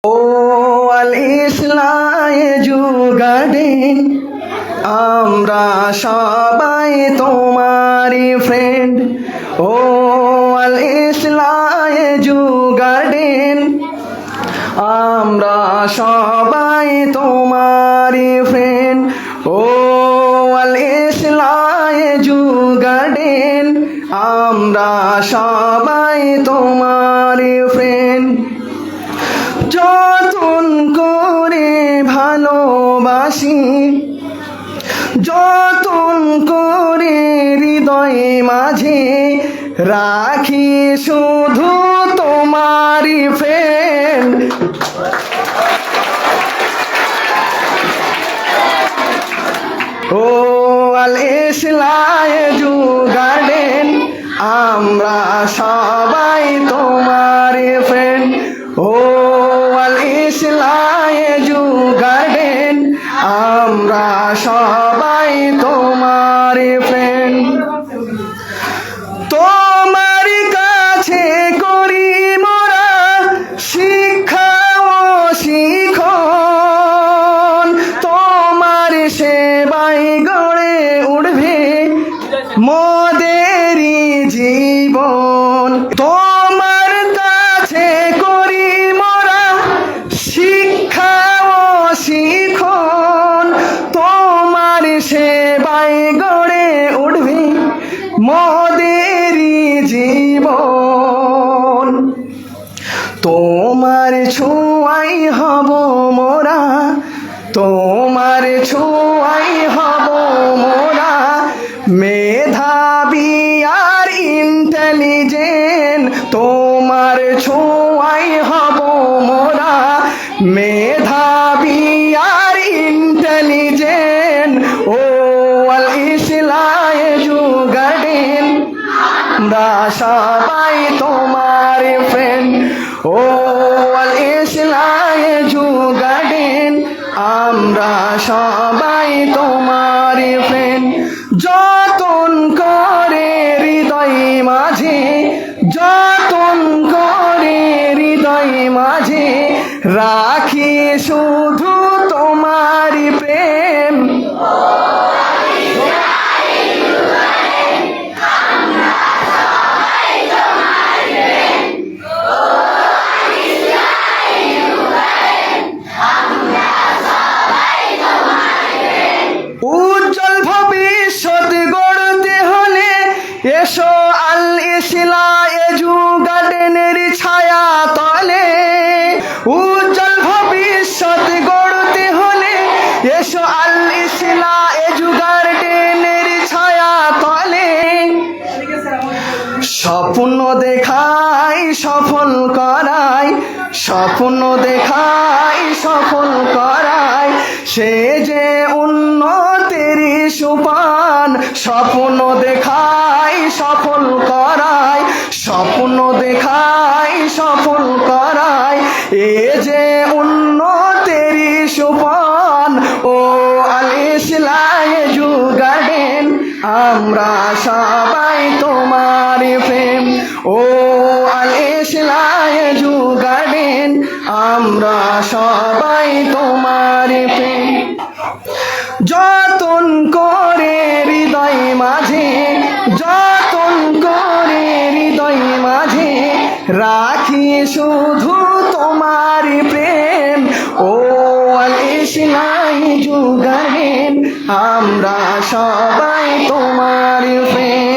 ও আল ইসলাম garden, আমরা সবাই তোমারই ফ্রেন্ড। ও আল ইসলাম গার্ডেন, আমরা সবাই তোমারই ফ্রেন্ড। ও আল ইসলাম গার্ডেন, আমরা সবাই তোমারই ফ্রেন্ড। যতন করে ভালোবাসি, যতন করে হৃদয় মাঝে রাখি শুধু তোমারই ফ্রেন্ড। ও আল ইসলাম গার্ডেন, আমরা সবাই তোমারই ফ্রেন্ড। ও আল ইসলাম গার্ডেন, আমরা সবাই তোমারই ফ্রেন্ড। তোমার কাছে করি মোরা শিক্ষা ও শিখন, তোমার সেবায় গড়ে উঠবে মোদেরই জীবন। তোমার কাছে করি মোরা শিক্ষা ও শিখন, তোমার সেবায় গড়ে উঠবে মোদেরই জীবন। তোমার ছোঁয়াই হব মোরা, তোমার ছোঁয়াই হব মোরা মেধাবী আর ইন্টেলিজেন্ট। তোমার ছোঁয়াই হব মোরা মেধাবী আর ইন্টেলিজেন্ট। ও আল ইসলাম গার্ডেন, আমরা সবাই তোমার ফ্রেন্ড। ও আল ইসলাম গার্ডেন, আমরা সবাই তোমার ফ্রেন্ড। যতন করে হৃদয় মাঝে, যতন করে হৃদয় মাঝে রাখি শুধু তোমারই প্রেম। উজ্জ্বল ভবিষ্যৎ গড়তে হলে এসো আল ইসলাম গার্ডেনের ছায়া তলে। উজ্জ্বল ভবিষ্যৎ গড়তে হলে এসো আল ইসলাম গার্ডেনের ছায়া তলে। স্বপ্ন দেখাই সফল করাই, স্বপ্ন দেখাই সফল করাই, সে যে উন্নতির সোপান। স্বপ্ন দেখাই সফল করাই, স্বপ্ন দেখাই সফল করাই, এ যে উন্নতির সোপান। ও আল ইসলাম গার্ডেন, আমরা সবাই তোমার প্রেম। ও আল ইসলাম গার্ডেন, আমরা সবাই তোমার প্রেম। যতন করে হৃদয় মাঝে, যতন করে হৃদয় মাঝে রাখি শুধু তোমার প্রেম। ও আল ইসলাম গার্ডেন, আমরা সবাই তোমার প্রেম।